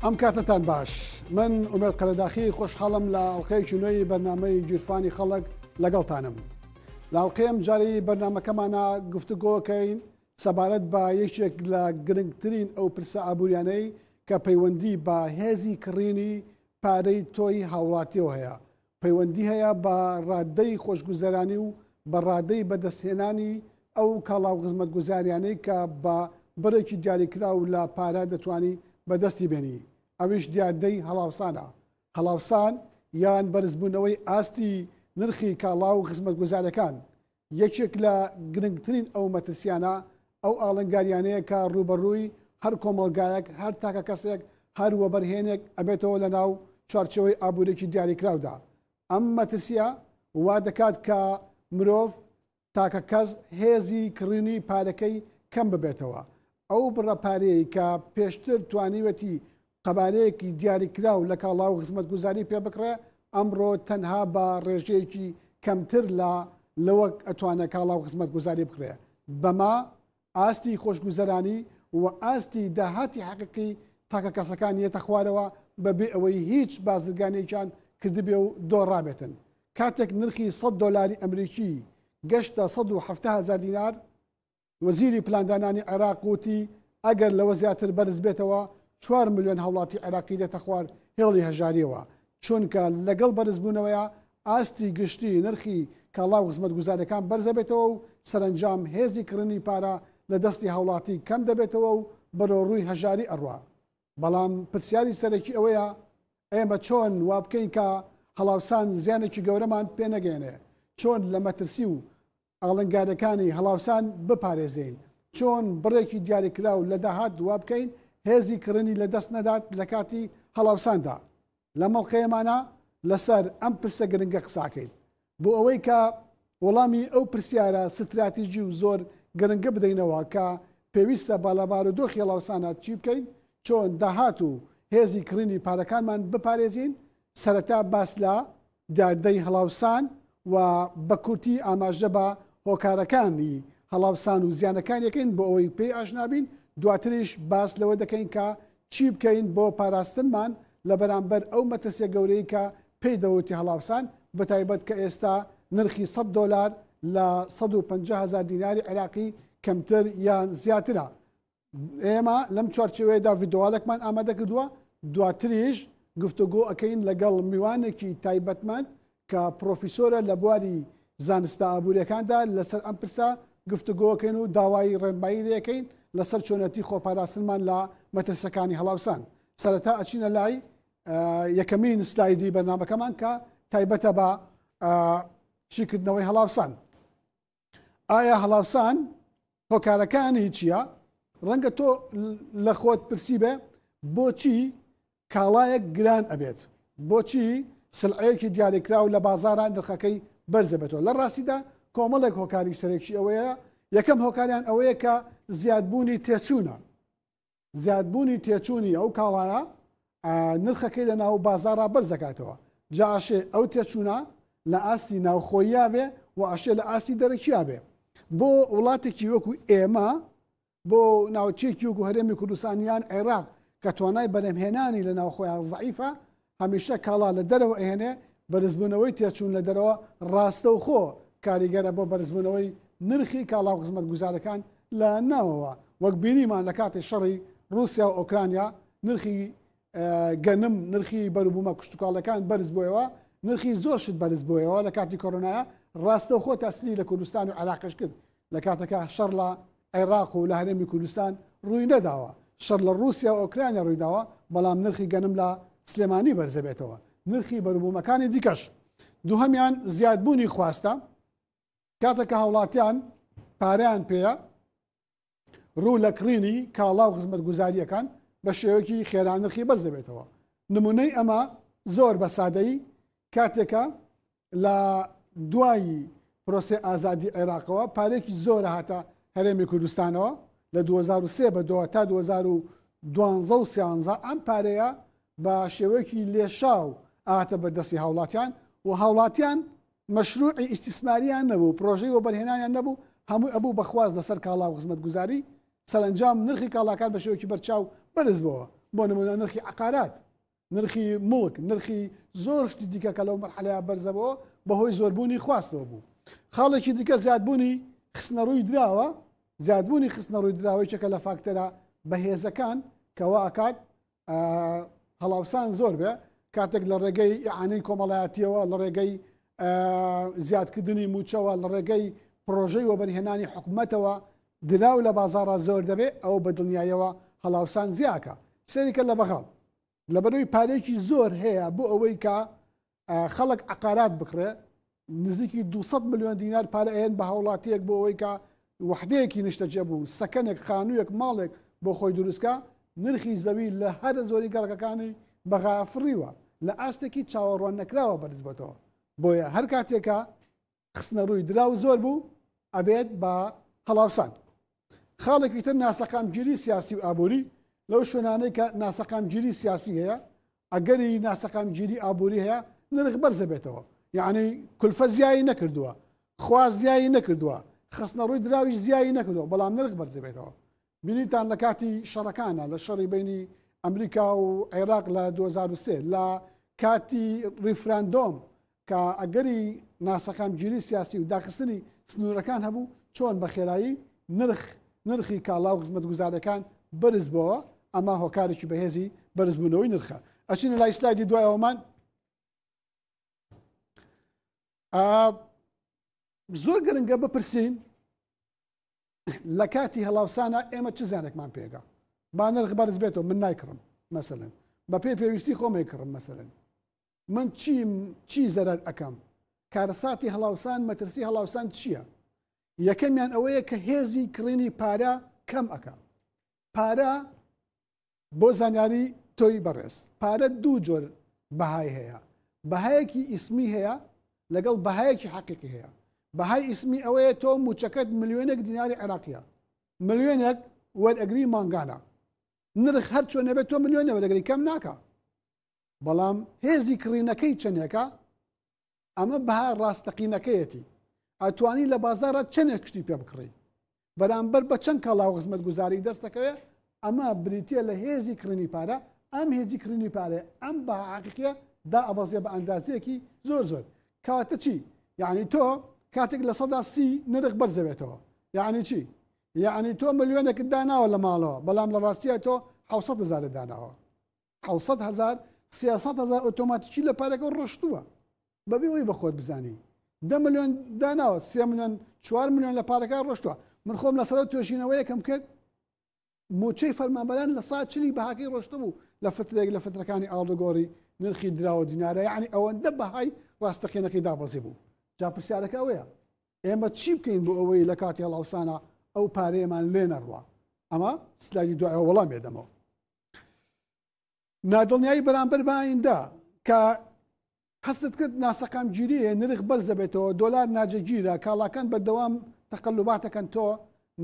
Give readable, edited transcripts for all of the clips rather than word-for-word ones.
ئەم کاتتان باش من ئومێد قەلەداخی خۆشحاڵم لە ئەڵقەیەکی نوێی بەرنامەی گیرفانی خەڵک لەگەڵتانم. لە ئەڵقەیەم جاری بەرنامەکەمانە گفتوگۆکەین سەبارەت بە یەکێک لە گرنگترین ئەو پرسە ئابوووریانەی کە پەیوەندی بە هێزی کڕینی پارەی تۆی هاوڵاتیەوە هەیە. پەیوەندی هەیە بە ڕادەی خۆشگوزەرانی و بە ڕادەی بەدەستهێنانی ئەو کاڵاو خزمەتگوزاریانەی کە بە بڕێکی دیاریکراو لە پارە دەتوانی بەدەستی بێنی. ئەویش دیاردەی هەڵاوسانە. هەڵاوسان یان بەرزبوونەوەی ئاستی نرخی کاڵاو خزمەتگوزارەکان یەکێک لە گرنگترین ئەو مەترسیانە ئەو ئاڵنگاریانەیە کە ڕوبەڕووی هەر کۆمەڵگایەک هەر تاکە کەسێک هەر وەبەرهێنێک ئەبێتەوە لە ناو چوارچەوەی ئابوورێکی دیاریکراودا. ئەم مەترسیە وا دەکات کە مرۆڤ تاکە کەس هێزی کڕینی پارەکەی کەم ببێتەوە. ئەو بڕەپارەیە کە پێشتر توانیوەتی قەبارەیەکی دیاریکراو لە کاڵاو خزمەتگوزاری پێ بکڕێ ئەمڕۆ تەنها بە ڕێژەیەکی کەمتر لەوەک ئەتوانێت کاڵاو خزمەتگوزاری بکرێ. بەما ئاستی خۆشگوزەرانی و ئاستی داهاتی حەقیقی تاکە کەسەکان یێتە خوارەوە بەبێ ئەوەی هیچ بازرگانێکیان کردبێ و دۆڕابێتن. کاتێک نرخی $100 ئەمریکی گەشتە 170,000 دینار، وەزیری پلاندانانی عێراق وتی ئەگەر لەوە زیاتر بەرز بێتەوە 4 ملیۆن هەوڵاتی عێراقی دێتە خوار هێڵی هەژاریەوە، چونکە لەگەڵ بەرزبوونەوەیە ئاستی گشتی نرخی کاڵاو خزمەتگوزارەکان بەرزە بێتەوە و سەرنجام هێزی کڕنی پارە لە دەستی هەوڵاتی کەم دەبێتەوە و بەرەوڕووی هەژاری ئەڕوا. بەڵام پرسیاری سەرەکی ئەوەیە ئێمە چۆن وا بکەین کە هەڵاوسان زیانێکی گەورەمان پێ نەگەێنێ، چۆن لە مەترسی و ئاڵنگارەکانی هەڵاوسان بپارێزین، چۆن بڕێکی دیاریکراو لە داهات دوا بکەین هێزی کڕنی لە دەست نەدات لە کاتی هەڵاوساندا. لە مەڵقەیەمانە لەسەر ئەم پرسە گرنگە قساکەین بۆ ئەوەی کە وەڵامی ئەو پرسیارە ستراتیژی و زۆر گرنگە بدەینەوە کە پێویستە باڵەبار و دۆخی هەڵاوسانە چی بکەین، چۆن داهات و هێزی کڕنی پارەکانمان بپارێزین. سەرەتا باس لە دیاردەی هەڵاوسان و بە کورتی ئاماژە بە هۆکارەکانی هەڵاوسان و زیانەکان یەکەین بۆ ئەوەی پێی ئاشنابین. دواتریش باس لەوە دەکەین کە چی بکەین بۆ پاراستنمان لە بەرامبەر ئەو مەترسیە گەورەی کە پێی دەوتی هەڵاوسان، بەتایبەت کە ئێستا نرخی $100 لە 150,000 دیناری عێراقی کەمتر یان زیاترە. ئێمە لەم چوارچێوەیەدا ڤیدۆوالێکمان ئامادە کردووە. دواتریش گفتوگۆ ئەکەین لەگەڵ میوانێکی تایبەتمەند کە پرۆفیسۆرە لە بواری زانستە ئابوووریەکاندا لەسەر ئەم پرسە گفتوگۆکەین و داوای ڕێنمایی لەکەین لەسەر چۆنەتی خۆپاراستنمان لە مەترسەکانی هەڵاوسان. سەرەتا ئەچینە لای یەکەمین سلایدی بەرنامەکەمان کە تایبەتە بە چیکردنەوەی هەڵاوسان. ئایا هەڵاوسان هۆکارەکانی چییە؟ ڕەنگە تۆ لە خۆت پرسی بێ بۆچی کاڵایەک گران ئەبێت، بۆچی سلعەیەکی دیاریکراو لە بازاران نرخەکەی بەرزە بێتەوە. لە ڕاستیدا کۆمەڵێک هۆکاری سەرێکی ئەوەیە. یەکەم هۆکاریان ئەوەیە کە زیادبوونی تێچوونە. زیادبوونی تێچوونی ئەو کاڵایە نرخەکەی لە ناو بازارە بەرز دەکاتەوە. جا ئاشێ ئەو تێچوونە لە ئاستی ناوخۆییا بێ و ئاشێ لە ئاستی دەرەکییا بێ. بۆ وڵاتێکی وەکو ئێمە، بۆ ناوچێکی وەکو هەرێمی کوردستانیان عێراق کە توانای بەرهەمهێنانی لە ناوخۆیان زەعیفە، هەمیشە کاڵا لە دەرەوە ئەهێنێ. بەرزبوونەوەی تێچوون لە دەرەوە ڕاستە و خۆ کاریگەرە بۆ بەرزبوونەوەی نرخی کاڵاو خزمەتگوزارەکان لە ناوەوە. وەک بینیمان لە کاتی شەڕی رووسیا و ئۆکرانیا نرخی گەنم، نرخی بەروبوومە کشتتوکاڵەکان بەرز بوویەوە، نرخی زۆر شت بەرز بوویەوە لە کاتی کۆرۆنایە. ڕاستە و خۆ تاسیری لە کوردستان و عێراقش کرد لە کاتەکە شەڕ لە عێراق و لە هەرێمی کوردستان ڕووی نەداوە. شەڕ لە رووسیا و ئۆکرانیا ڕوویداوە، بەڵام نرخی گەنم لە سلێمانی بەرزە بێتەوە. نرخی بەروبوومەکانی دیکەش. دووهەمیان زیادبوونی خواستە. کاتێکە هەوڵاتیان پارەیان پێەیە ڕوو لە کڕینی کاڵاو خزمەتگوزاریەکان بە شێوەیەکی خێران نرخی بەرز دەبێتەوە. نمونەی ئەمە زۆر بە سادەیی کاتێکە لە دوایی پرۆسێ ئازادی عێراقەوە پارێکی زۆرە هاتە هەرێمی کوردستانەوە لە 2003 بەدەوە تا 2012 ئەم پارەیە بە شێوەیەکی لێشاو ئاتە بەردەستی هاوڵاتیان و هاوڵاتیان مەشروعی ئیستیسماریان نەبوو، پرۆژەی وەبەرهێنانیان نەبوو، هەموو ئەبوو بەخواز لەسەر کاڵاو خزمەتگوزاری. سەرنجام نرخی کاڵاکان بە شێوەیەکی بەرچاو بەرز بووە بۆ نمونە نرخی عقارات، نرخی مڵک، نرخی زۆر شتی دیکە کە لەو مەرحەلەیە بەرزەبەوە بەهۆی زۆربوونی خواستەوە بوو. خاڵێکی دیکە زیادبوونی خستنەڕووی دراوە، زیادبوونی خستنەڕووی دراوەی چەکە لە فاکتەرە بەهێزەکان کەوا ئەکات هەڵاوسان زۆر بێ کاتێک لە ڕێگەی ئیعانەی کۆمەڵایەتیەوە، لە ڕێگەی زیادکردنی موچەوە، لە ڕێگەی پرۆژەی وەبەرهێنانی حکوومەتەوە دراو لە بازاڕە زۆر دەبێت ئەو بە دڵنیایەوە هەڵاوسان زیاکە. سێریکە لە بەغاڵ لەبەرەوەی پارێکی زۆر هەیە بۆ ئەوەی کە خەڵک عقارات بکڕێ، نزیکی 200 ملیۆن دینار پارە ئێن بە هاوڵاتیەک بۆ ئەوەی کە وحدەیەکی نیشتەجێ بوو، سەکەنێک، خانوویەک، ماڵێک بۆ خۆی دروستکە، نرخی زەوی لە هەر زۆری گەڕەکەەکانی بەغا فڕیوە لە ئاستێکی چاوەڕوان نەکراوە بەرزبێتەوە. بۆیە هەر کاتێکە خستنە ڕووی دراو زۆر بوو ئەبێت بە هەڵاوسان. خاڵێکی تر ناسەقامگیری سیاسی و ئابووری لەو شوێنانەی کە ناسەقامگیری سیاسی هەیە، ئەگەری ناسەقامگیری ئابووری هەیە نرخ بەرزە بێتەوە، یعنی کولفە زیایی نەکردووە، خواز زیایی نەکردووە، خستنە ڕووی دراویش زیایی نەکردووە، بەڵام نرخ بەرزە بێتەوە. بینیتان لە کاتی شەڕەکانە لە شەڕی بینی ئەمریکا و عێراق لە 2023 لە کاتی ریفراندۆم کە ئەگەری ناسەقامگیری سیاسی و داخستنی سنوورەکان هەبوو، چۆن بە خێرایی نرخی کاڵا و خزمەتگوزارەکان بەرز بووە. ئەمە هۆکارێکی بەهێزی بەرزبوونەوەی نرخە. ئەچینە لای سلایدی دوایەوەمان. زۆر گرنگە بپرسین لە کاتی هەڵاوسانە ئێمە چ زیانێکمان پێگا، با نرخ بەرز بێتەوە من نایکڕم مەسەلەن، بە پێی پێویستی خۆمەی کڕم مەسەلەن، من چی زەرەر ئەەکەم، کارەساتی هەڵاوسان، مەترسی هەڵاوسان چییە؟ یەکەمیان ئەوەیە کە هێزی کڕینی پارە کەم ئەکا. پارە بۆ زانیاری تۆی بەڕێز، پارە دوو جۆر بەهای هەیە، بەهایەکی ئیسمی هەیە لەگەڵ بەهایەکی حەقیقی هەیە. بەهای ئیسمی ئەوەیە تۆ موچەکەت ملیۆنێک دیناری عێراقیە، ملیۆنێک وەرئەگری مانگانە، نرخ هەر چۆنەبێت تۆ ملیۆنە وەرئەگری کەم ناکە، بەڵام هێزی کڕینەکەی چەندێکە، ئەمە بەها ڕاستەقینەکەیەتی، ئەتوانی لە بازارە چەندێک کشتی پێ بکڕی بەرامبەر بە چەند کاڵاو خزمەت گوزاری دەستەکەوێت. ئەمە بریتە لە هێزی کڕینی پارە. ئەم هێزی کڕینی پارێ ئەم بە حەقیقیە دا ئەبەزێ بە ئەندازەیەکی زۆر زۆر. کاتە چی؟ یعنی تۆ کاتێک لە 130 نرخ بەرزەبێتەوە، یعنی چی؟ یعنی تۆ ملیۆنێکت داناوە لە ماڵەوە، بەڵام لە ڕاستیە تۆ 700,000 داناوە، 700,000 300,000 ئۆتۆماتیکی لە پارەکە ڕۆشتووە بەبێ ئەوەی بە خۆت بزانی. 10 ملیۆن داناوە، 3 ملیۆن 4 ملیۆن لە پارەکە ڕۆشتووە. من خۆم لەسەر توێژینەوەی یەکەم کرد، موچەی فەرمانبەران لە 140 بەهاکەی ڕۆشتە بوو لە فترێک لە فترەکانی ئاڵدەگۆڕی نرخی دراوە دینارە، یعنی ئەوەندە بەهای ڕاستەقینەکەی دابەزی بوو. جا پرسیارەکە ئەوەیە ئێمە چی بکەین بۆ ئەوەی لە کاتی هەڵاوسانە ئەو پارەیەمان لێ نەڕوە؟ ئەمە سلایدی دوایەوە وەڵام بێدەمەوە. نادڵنیایی بەرامبەر بە ئایندا کە هەستت کرد ناسەقامگیریە، نرخ بەرزە بێتەوە، دۆلار ناجەگیرە، کاڵاکان بەردەوام تەقەلوباتەکەن، تۆ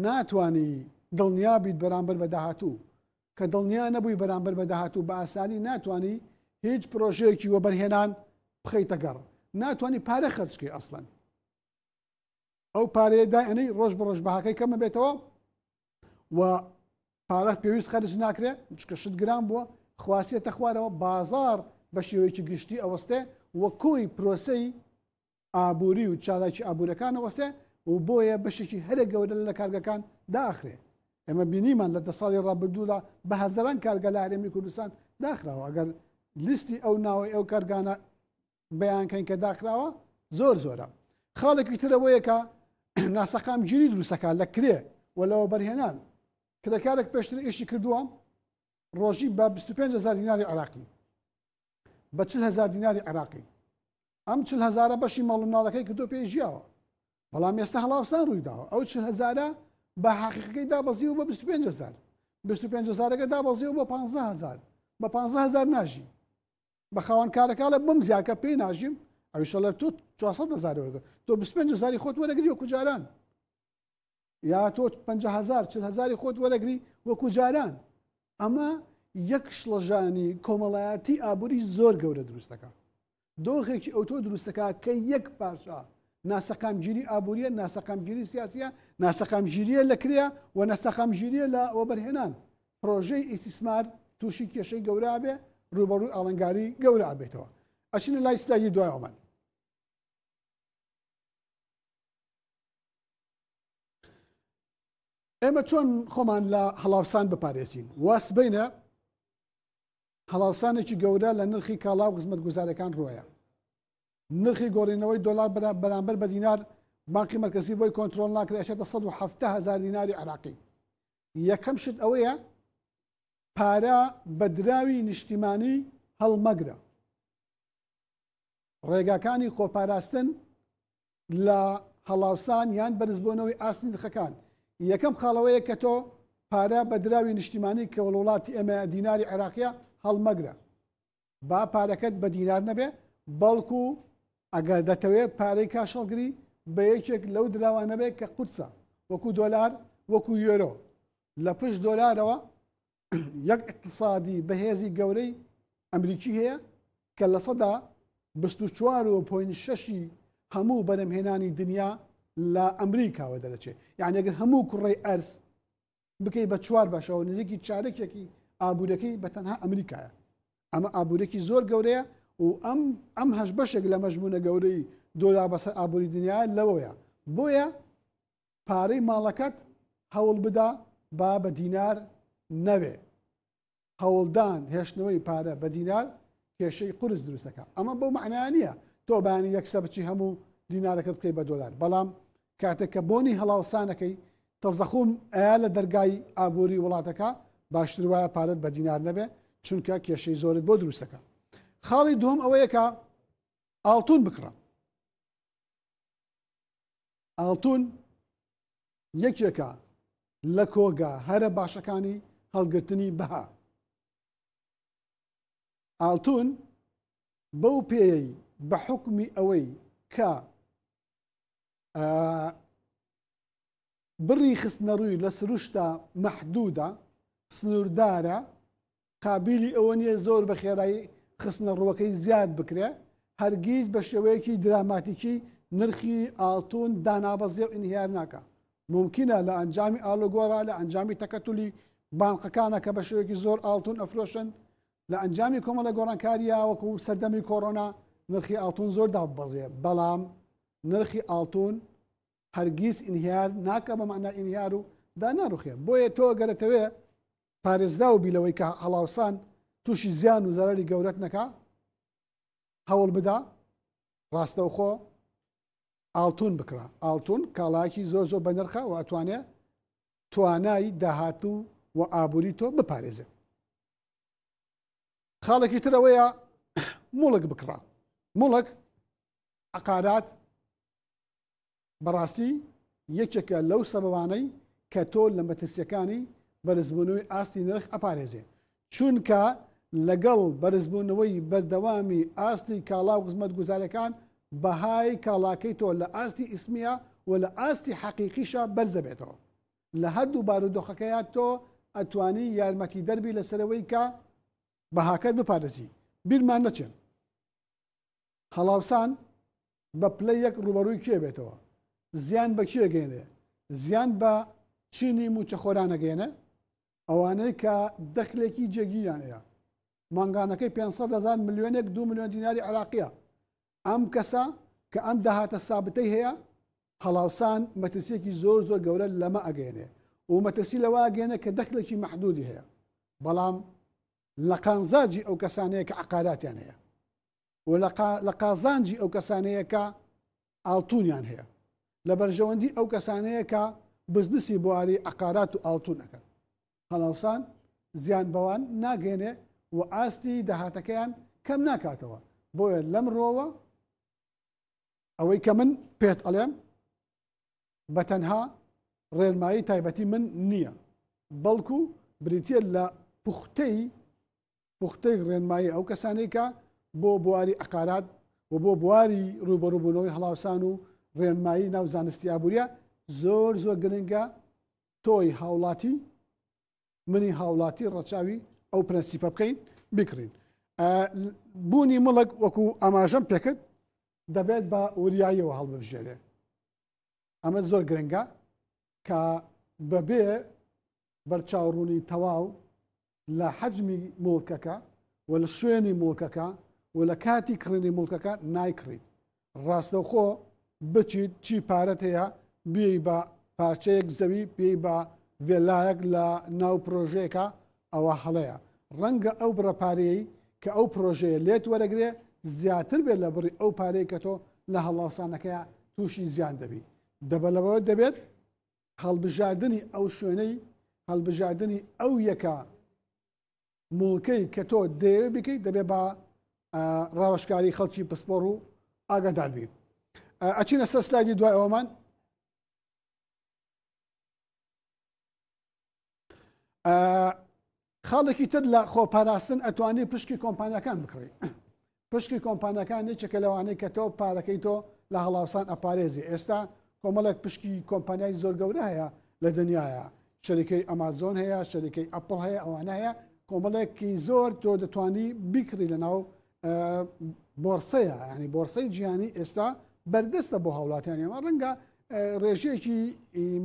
ناتوانی دڵنیا بیت بەرامبەر بە داهاتوو. کە دڵنیا نەبووی بەرامبەر بە داهاتوو بە ئاسانی ناتوانی هیچ پرۆژەیەکی وەبەرهێنان بخەیتە گەڕ، ناتوانی پارە خەرجکەی ئەسڵەن. ئەو پارەیە دائێنەی ڕۆژ بە ڕۆژ بەهاکەی کەمە بێتەوە و پارە پێویست خەرج ناکرێت، چکە شت گران بووە، خواسیەتە خوارەوە، بازار بە شێوەیەکی گشتی ئەوەستێ وە کۆی پرۆسەی ئابووری و چالاکی ئابوورەکان ئەوەستێ و بۆیە بەشێکی هەرە گەورە لە کارگەکان داخرێ. ئێمە بینیمان لە 10 ساڵی ڕابردوودا بە هەزاران کارگە لە هەرێمی کوردستان داخراوە. ئەگەر لیستی ئەو ناوەی ئەو کارگانە بەیانکەین کە داخراوە زۆر زۆرە. خاڵێکی ترەوەیە کە ناسەقامگیری دروستەکە لە کرێ و لەوە بەرهێنان. کرێکارێک پێشتر ئیشی کردووە ڕۆژی بە 25,000 دیناری عێراقی، بە 40,000 دیناری عێراقی. ئەم 40,000 بەشی ماڵ و منداڵەکەی کردو پێی ژیاوە، بەڵام ئێستا هەڵاوسان ڕوویداوە. ئەو 40,000 بە حەقیقەکەی دابەزیەوە بە 25,000، 25,000ەکە دابەزیەوە بە 15,000، بە 15,000 ناژی. بە خاوەنکارەکە لە بم زیاکە پێی ناژیم، ئەویشە لە تۆ 400,000 وەرگە، تۆ 25,000 خۆت وەرەگری وەکو جاران، یا تۆ 50,000 40,000 خۆت وەرەگری وەکو جاران. ئەمە یەک شڵەژانی کۆمەڵایەتی ئابووری زۆر گەورە دروستەکە. دۆخێکی ئەوتۆ دروستەکە کە یەک پاشا ناسەقامگیری ئابووریە، ناسەقامگیری سیاسیە، ناسەقامگیریە لە کرێ و ناسەقامگیریە لە ئەوە بەرهێنان. پرۆژەی ئیسیسمار تووشی کێشەی گەورە بێ ڕوبەڕووی ئاڵنگاری گەورە بێتەوە. ئەچینە لای ستایی دوایەوەمان. ئێمە چۆن خۆمان لە هەڵاوسان بپارێزین؟ واسبینە هەڵاوسانێکی گەورە لە نرخی کاڵا و خزمەت گوزارەکان ڕۆیە. نرخی گۆڕینەوەی دۆلار بەرامبەر بە دینار بانقی مرکزی بۆی کۆنتترۆل ناکرێتێتە 170,000 دیناری عراقی. یەکەم شت ئەوەیە پارە بە دراوی نیشتیمانی هەڵمەگرە. ڕێگاکانی خۆپاراستن لە هەڵاوسان یان بەرزبوونەوەی ئاستی نرخەکان. یەکەم خاڵەوەیە کە تۆ پارە بە دراوی نیشتیمانی کە وڵاتی ئێمە دیناری عێراقیە هەڵمەگرە. با پارەکەت بە دینار نەبێ بەڵکو ئەگەر دەتەوێت پارەی کاشەڵگری بە یەکێک لەو دراوانە بێت کە قورسە وەکو دۆلار وەکو یۆرۆ. لە پشت دۆلارەوە یەک اقتصادی بەهێزی گەورەی ئەمریکی هەیە کە لە سەدا 24.6 هەموو بەرەمهێنانی دنیا لە ئەمریکاوە دەرەچێت. یعنی ئەگەر هەموو کوڕی ئەرز بکەی بە 4 باشەوە نزیکی چارەکێکی ئابوورەکەی بە تەنها ئەمریکایە. ئەمە ئابوورێکی زۆر گەورەیە و ئەم هەش بەشێک لە مەژمونە گەورەی دۆلار بەسەر ئابووری دنیا لەوەیە. بۆیە پارەی ماڵەکەت هەوڵ بدا با بە دینار نەوێ. هەوڵدان هێشتنەوەی پارە بە دینار کێشەی قورس دروستەکە. ئەمە بەو معنایە نییە تۆ بەیانی یەکسە بچی هەموو دینارەکەت بکەی بە دۆلار. بەڵام کاتێک کە بۆنی هەڵاوسانەکەی تەزەخوم ئەیە لە دەرگای ئابووری وڵاتەکە باشتر وایە پارەت بە دینار نەبێ چونکە کێشەی زۆرت بۆ دروستەکە. خاڵی دوم ئەوەیە کە ئاڵتون بکڕە. ئاڵتون یەکێکە لە کۆگا هەرە باشەکانی هەڵگرتنی بەها. ئاڵتون بەو پێی بە حکمی ئەوەی کە بڕی خستنە ڕووی لە سروشتا مەحدودە سنووردارە قابلی ئەوە نییە زۆر بە خێرایی خستنە ڕووەکەی زیاد بکرێ هەرگیز بە شێوەیەکی دراماتیکی نرخی ئاڵتون دانابەزێ و ئینهیار ناکە. ممکنە لە ئەنجامی ئالۆگۆڕە لە ئەنجامی تەکەتولی بانقەکانە کە بە شێوەیەکی زۆر ئاڵتون ئەفرۆشن لە ئەنجامی کۆمەڵە گۆڕانکاریە وەکو سەردەمی کۆڕۆنا نرخی ئاڵتون زۆر دابەزێ. بەڵام نرخی ئاڵتون هەرگیز ئینهیار ناکە بە معنای ئینهیار و داناڕوخێ. بۆیە تۆ گەرەتەوێ پارێزرا و بیلەوەی کە هەڵاوسان تووشی زیان و زەرەری گەورەت نەکا هەوڵ بدا ڕاستەوخۆ ئاڵتون بکڕە. ئاڵتون کاڵایەکی زۆر زۆر بە نرخە و ئەتوانێت توانای داهاتوو و ئابووری تۆ بپارێزێ. خاڵێکی ترەوەیە موڵک بکڕە. موڵک عقارات بەڕاستی یەکێکە لەو سەبەبانەی کە تۆ لە مەترسیەکانی بەرزبوونەوەی ئاستی نرخ ئەپارێزێ. چونکە لەگەڵ بەرزبوونەوەی بەردەوامی ئاستی کاڵا و خزمەت گوزارەکان بەهای کاڵاکەی تۆ لە ئاستی ئیسمیە و لە ئاستی حەقیقیشە بەرزە بێتەوە. لە هەردوو بارودۆخەکەیە تۆ ئەتوانی یارمەتی دەربی لەسەرەوەی کە بەهاکەت بپارێزی. بیرمان نەچێن هەڵاوسان بە پلەی یەک ڕوبەڕووی کێ بێتەوە؟ زیان بە کێ گەێنێ؟ زیان بە چینی موچەخۆرانە گەێنە ئەوانەی کە دەخلێکی جێگیرانەیە. مانگانەکەی 500,000 ملیۆنێک 2 ملیۆن دیناری عراقیە. ئەم کەسە کە ئەم داهاتە سابتەی هەیە هەڵاوسان مەترسیەکی زۆر زۆر گەورە لەمە ئەگەێنێ و مەترسی لەوە ئەگەێنە کە دەخلێکی مەحدودی هەیە. بەڵام لە قازانجی ئەو کەسانەیە کە عقاراتیان هەیە و لە قازانجی ئەو کەسانەیە کە ئاڵتونیان هەیە لە بەرژەوەندی ئەو کەسانەیە کە بزنسی بواری عقارات و ئاڵتونەکەن. هەڵاوسان زیان بەوان ناگەێنێ و ئاستی داهاتەکەیان کەم ناکاتەوە. بۆیە لەم ڕۆوە ئەوەی کە من پێت ئەڵێم بە تەنها ڕێنمایی تایبەتی من نییە بەڵکو بریتە لە پوختەی ڕێنمایی ئەو کەسانەی کە بۆ بواری عقارات و بۆ بواری ڕوبەڕووبوونەوەی هەڵاوسان و ڕێنمایی ناو زانستی ئابووریە زۆر زۆر گرنگە تۆی هاوڵاتی منی هاوڵاتی ڕەچاوی ئەو پرەنسیپە بکەین بکڕین. بوونی مڵک وەکو ئاماژەم پێکرد دەبێت بە وریاییەوە هەڵبژێرێ. ئەمە زۆر گرنگە کە بەبێ بەرچاوڕوونی تەواو لە حەجمی مڵکەکە و لە شوێنی مڵکەکە و لە کاتی کڕینی مڵکەکە نایکڕیت. ڕاستەوخۆ بچیت چی پارەت هەیە بێی بە پارچەیەک زەوی پێی بە وێلایەک لە ناو پرۆژەیەەکە ئەوە هەڵەیە. ڕەنگە ئەو بڕەپارەیەی کە ئەو پرۆژەیە لێت وەرەگرێ زیاتر بێت لە بڕی ئەو پارەیە کە تۆ لە هەڵاوسانەکەیە تووشی زیان دەبی. دەبەلەوە دەبێت هەڵبژاردننی ئەو شوێنەی هەڵبژاردننی ئەو یەکە مڵکەی کە تۆ دەیەوێ بکەیت دەبێت بە ڕاوەشکاری خەڵکی پسپۆڕ و ئاگادار بین. ئەچینە سەر سلایدی دوای ئەومان. خاڵێکی تر لە خۆپاراستن ئەتوانێت پشکی کۆمپانیەکان بکڕێت. پشکی کۆمپانیەکان یەکێکە لەوانەیە کە تۆ پارەکەی تۆ لە هەڵاوسان ئەپارێزی. ئێستا کۆمەڵێک پشکی کۆمپانیای زۆر گەورە هەیە لە دنیاە، شەریکەی ئەمازۆن هەیە، شەریکەی ئەپڵ هەیە، ئەوانە هەیە کۆمەڵێکی زۆر تۆ دەتوانی بیکڕی لەناو بۆرسەیە، ینی بۆرسەی جیهانی ئێستا بەردەستە بۆ هاوڵاتیانی ئەمە. ڕەنگە ڕێژەیەکی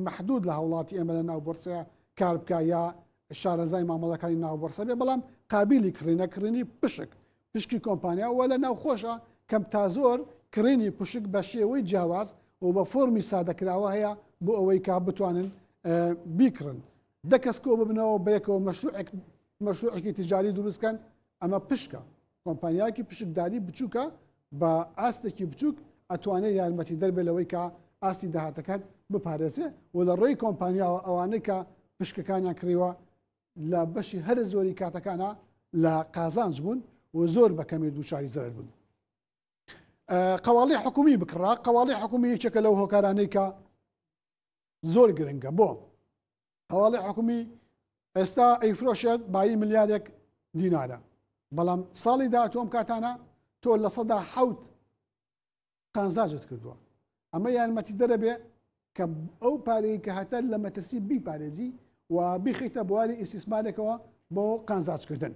مەحدود لە هاوڵاتی ئێمە لە ناو بۆرسەیە کار بکە یا شارەزای مامەڵەکانی ناو بۆرسە بێ، بەڵام قابلی کڕینەکردنی پشکی کۆمپانیا وە لە ناو خۆشە کەم تا زۆر کڕینی پشک بە شێوەی جیاواز و بە فۆرمی سادەکراوە هەیە بۆ ئەوەی کا بتوانن بیکڕن. دە کەس کۆ ببنەوە بەیەکەوە مەشروعێکی تیجاری دروستکەن. ئەمە پشکە کۆمپانیاکی پشکداری بچووکە بە ئاستێکی بچووک ئەتوانێت یارمەتی دەربێت لەوەی کە ئاستی داهاتەکەت بپارێزێ و لە ڕێی کۆمپانیاوە ئەوانەی کە پشکەکانیان کڕیوە لە بەشی هەر زۆری کاتەکانە لە قازانج بوون و زۆر بەکەمی دووچاری زەرەر بوون. قەواڵی حکومی بکڕا. قەواڵی حکومی یەکێکە لەو هۆکارانەی کە زۆر گرنگە. بۆ قەواڵی حکومی ئێستا ئەیفرۆشێت بای ملیارێک دینارە، بەڵام ساڵی داهاتوو کاتانە تۆ لە سەدا حەوت قازانجت کردووە. ئەمە یارمەتی دەرەبێ کە ئەو پارەی کە هەتە لە مەترسی بیپارێزی و بیخیتە بواری ئیسیسمارێکەوە بۆ قازانجکردن.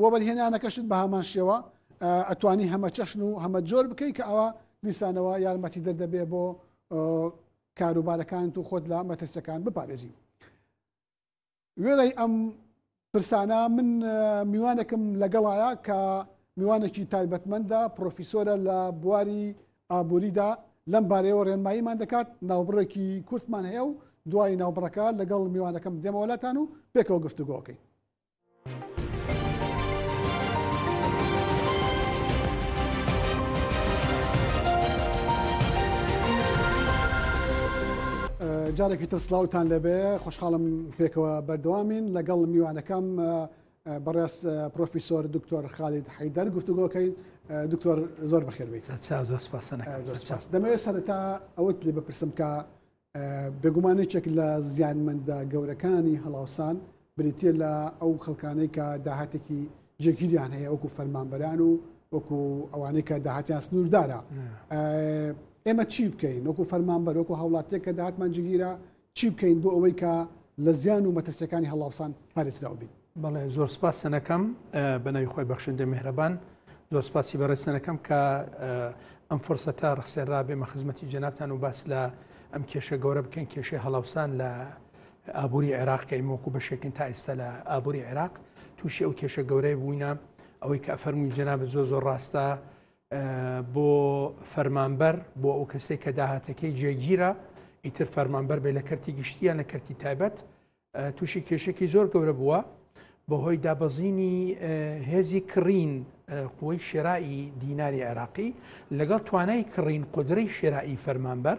وەبەرهێنانەکەشت بە هەمان شێوە ئەتوانی هەمە چەشن و هەمە جۆر بکەیت کە ئەوە دیسانەوە یارمەتی دەردەبێ بۆ کاروبارەکان و خۆت لە مەترسەکان بپارێزی. وێرەی ئەم پرسانە من میوانێکم لەگەڵایە کە میوانێکی تایبەتمەندە پرۆفیسۆرە لە بواری ئابووریدا لەم بارەیەوە ڕێنماییمان دەکات. ناوبڕێکی کورتمان هەیە و دوای ناوبڕەکە لەگەڵ میوانەکەم دێمەوەلاتان و پێکەوە گفتوگۆکەین. جارێکی تر سلااوتان لەبێ خۆشحاڵم پێکەوە بەردەوامین لەگەڵ میوانەکەم بەڕێز پرۆفیسۆر دکتۆر خالید حەیدەر گفتوگۆکەین. دکتۆر زۆر بەخێر بیت. دەمەوێت سەرەتا ئەوت لێ بپرسم کە بێگومانێکێک لە زیانمەندە گەورەکانی هەڵاوسان بریتە لە ئەو خەڵکانەی کە داهاتێکی جێگیریان هەیە وەکو فەرمانبەران و وەکو ئەوانەی کە داهاتیان سنووردارە. ئێمە چی بکەین وەکو فەرمانبەر وەکو هەوڵاتێک کە داهاتمان جگیرە چی بکەین بۆ ئەوەی کە لە زیان و مەترسیەکانی هەڵاوسان پارێزراو بین؟ بەڵێ زۆر سپاس سەنەکەم بەناوی خۆی بەخشندە میهرەبان. زۆر سپاسی بەڕێز سەنەکەم کە ئەم فرسەتە ڕخسێرا بێمە خزمەتی جەنابتان و باس لە ئەم کێشە گەورە بکەین کێشەی هەڵاوسان لە ئابووری عێراق کە ئێمە وەکو بەشێکن تا ئێستا لە ئابووری عێراق تووشی ئەو کێشە گەورەی بووینە. ئەوەی کە ئەفەرمووی جەنابەت زۆر ڕاستە بۆ فەرمانبەر بۆ ئەو کەسێک کە داهاتەکەی جێگیرە ئیتر فەرمانبەر بێ لە کەرتی گشتیان لە کەرتی تایبەت تووشی کێشێکی زۆر گەورە بووە بەهۆی دابەزینی هێزی کڕین قوەی شێرایی دیناری عێراقی لەگەڵ توانای کڕین قودرەی شێرایی فەرمانبەر.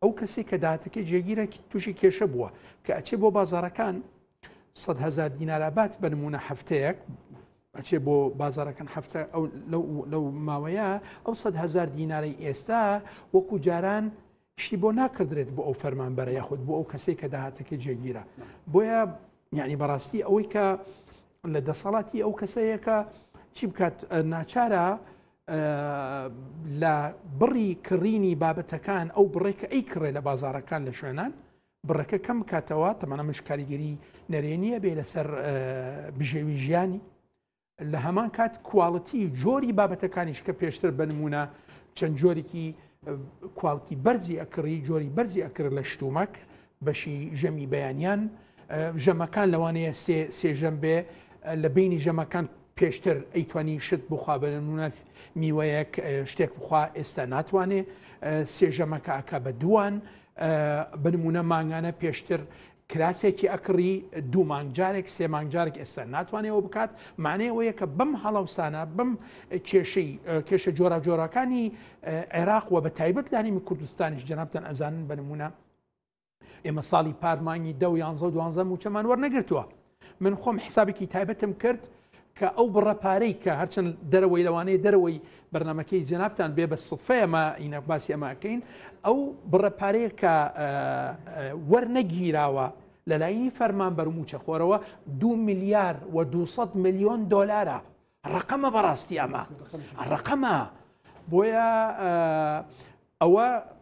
ئەو کەسێک کە داهاتەکەی جێگیرە تووشی کێشە بووە کە ئەچێ بۆ بازارەکان 100,000 دینارابات بنمونە هەفتەیەک ئەچێ بۆ بازارەکان هەفتە لەو ماوەیە ئەو 100,000 دیناری ئێستا وەکو جاران شتی بۆ ناکردرێت بۆ ئەو فەرمانبەرە یاخود بۆ ئەو کەسێک کە داهاتەکەی جێگیرە. بۆیە یعنی بەڕاستی ئەوەی کە لە دەسەڵاتی ئەو کەسەیە کە چی بکات ناچارە لە بڕی کڕینی بابەتەکان ئەو بڕێکە ئەی کڕێ لە بازارەکان لە شوێنان بڕەکە کەم کاتەوە تەمەنە مش کاریگەری نەرێنیە بێ لەسەر بژێوی ژیانی لە هەمان کات کواڵەتی جۆری بابەتەکانیش کە پێشتر بنمونە چەند جۆرێکی کواڵتی بەرزی ئەکڕی جۆری بەرزی ئەکرد لە شتومەک بەشی ژەمی بەیانیان ژەمەکان لەوانەیە سێژەم بێ لە بینی ژەمەکان پێشتر ئەیتوانی شت بخوا بەنمونە میوەیەک شتێک بخوا ئێستا ناتوانێ سێژەمەکە ئەکا بە دووان بنمونە مانگانە پێشتر کراسێکی ئەکڕی دوو مانگجارێک سێ مانگجارێک ئێستا ناتوانێەوە بکات معنەیەوەیە کە بەم هەڵەوسانە بەم کێشە جۆرا جۆراکانی عێراق و بە تایبەت لانیمی کوردستانیش جەنابتان ئەزانن بنمونە ئێمە ساڵی پارمانی 10 11 12 موچەمان وەرنەگرتووە من خۆم حسابێکی تایبەتم کرد کە ئەو بڕەپارەی کە هەرچەند دەرەوەی لەوانەیە دەرەوەی بەرنمەکەی جەنابتان بێ بە سڵفەیەمە ئینە باسی ئەماکەین ئەو بڕەپارەیە کە وەرنەگیراوە لەلایەنی فەرمانبەر و موچەخۆرەوە 2 ملیار و 200 میلیۆن دۆلارە ڕقەمە بەڕاستی ئەمە ڕقەمە بۆیە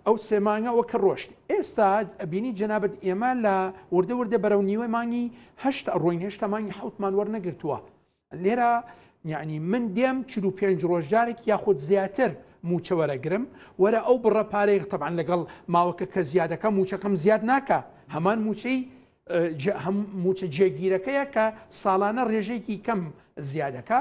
ئەو سێمانگە وەکە ڕۆشت ئێستا بینی جەنابەت ئێمە لە وردە وردە بەرەو نیوەی مانگی ڕۆین هێشتا مانگی حوتمان وەرنەگرتووە لێرە یعنی من دێم 45 ڕۆژجارێک یاخود زیاتر موچە وەرەگرم وەرە ئەو بڕەپارەیە تەبعاً لەگەڵ ماوەکە کە زیادەکە موچەکەم زیاد ناکە هەمان موچەی موچە جێگیرەکەیە کە ساڵانە ڕێژێکی کەم زیادەکە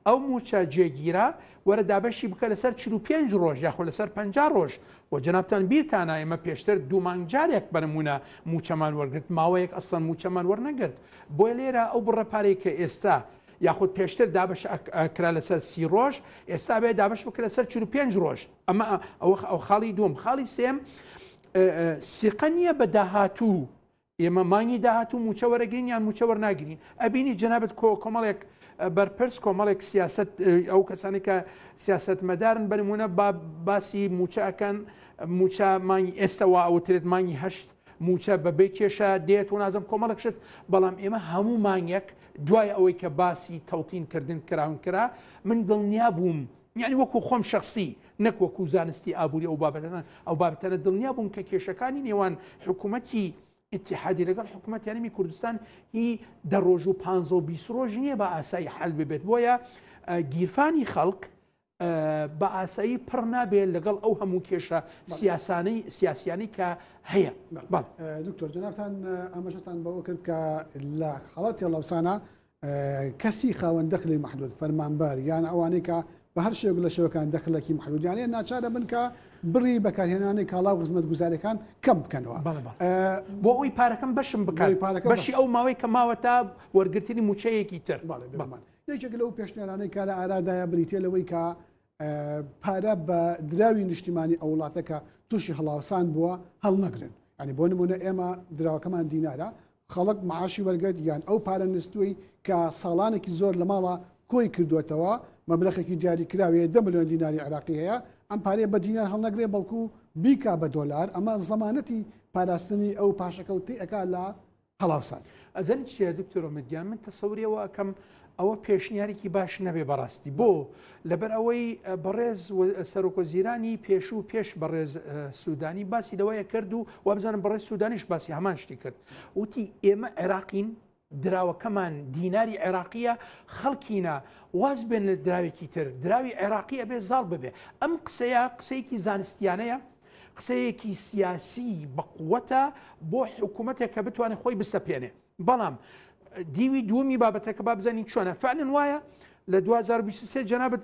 ئەو موچە جێگیرە وەرە دابەشی بکە لەسەر 45 ڕۆژ یاخۆ لەسەر 50 ڕۆژ و جەنابتان بیرتانە ئێمە پێشتر دوو مانگجارێک بەنمونە موچەمان وەرگرت ماوەیەک ئەسڵەن موچەمان وەرنەگرت بۆیە لێرە ئەو بڕەپارەی کە ئێستا یاخود پێشتر دابش کرا لەسەر 30 ڕۆژ ئێستا بێ دابش بکە لەسەر 45 ڕۆژ ئەمە ئەو خاڵی دوم خاڵی سێم سیقە نییە بە داهاتوو ئێمە مانگی داهاتوو موچە وەرەگرین یان موچە وەرناگرین ئەبینی جەنابەت کۆمەڵێک بەرپرس کۆمەڵێک سیاست ئەو کەسانی کە سیاست مەدارن بنمونە باسی موچەکەن موچە مانگی ئێستاوا ئەوترێت مانگی هەشت موچە بەبێ کێشە دێت و نازم کۆمەڵک شت بەڵام ئێمە هەموو مانگێک دوای ئەوەی کە باسی تەوتینکردن کراون کرا من دڵنیا بووم یعنی وەکو خۆم شخصی نەک وەکو زانستی ئابووری ئەو بابەتەنە دڵنیا بووم کە کێشەکانی نێوان حکوومەتی اتحادی لەگەڵ حکوومەت یانیمی کوردستان هی 10 ڕۆژ و 15 و 20 ڕۆژ نییە بە ئاسایی حل ببێت بۆیە گیرفانی خەڵک بە ئاسایی پڕ نابێت لەگەڵ ئەو هەموو کێشە سیاسیانی کە هەیە دکتۆر جەنابتان ئاماژەتان بەوە کرد کە لە حاڵەتی هەڵەوسانە کەسی خاوەن دەخلی محدود فەرمانبەر یان ئەوانەی کە بە هەر شێوک لە شەوەکان دەخلێکی محدودیانەیە ناچارە بن کە بڕی بەکارهێنانی کاڵا و خزمەت گوزارەکان کەم بکەنەوە بۆ ئەوی پارەکەم بەشم بکات بەشی ئەو ماوەی کە ماوە تا وەرگرتنی موچەیەکی تر یەکێک لەو پێشنیارانەی کە لە ئارادایە بریتێ لەوەی کە پارە بە دراوی نیشتیمانی ئەو وڵاتەکە تووشی هەڵاوسان بووە هەڵ نەگرن ینی بۆ نمونە ئێمە دراوەکەمان دینارە خەڵک معاشی وەرگرت یان ئەو پارە نستووی کە ساڵانێکی زۆر لە ماڵە کۆی کردوێتەوە مەبلەخێکی دیاری کراوێ 10 ملیۆن دیناری عێراقی هەیە ئەم پارەیە بە دینار هەڵنەگرێ بەڵکو بیکا بە دۆلار ئەمە زەمانەتی پاراستنی ئەو پاشەکەوتی ئەکا لە هەڵاوسان ئەزەن چیە دکتۆر مدیان من تەسەوریەوە ئەکەم ئەوە پێشنیارێکی باش نەبێ بەڕاستی بۆ لەبەر ئەوەی بەڕێز سەرۆکۆزیرانی پێشوو پێش بەڕێز سوودانی باسی لەوەیە کرد و وابزانم بەڕێز سوودانیش باسی هەمان شتی کرد وتی ئێمە عێراقین دراوەکەمان دیناری عێراقیە خەڵکینە واز بێن لە دراوێکی تر دراوی عێراقی ئەبێ زاڵ ببێ ئەم قسەیە قسەیەکی زانستیانەیە قسەیەکی سیاسی بەقوەتە بۆ حکوومەتێک کە بتوانێت خۆی بسەپێنێ بەڵام دیوی دووەمی بابەتەکە با بزانین چۆنە فعلن وایە لە 2023 جەنابەت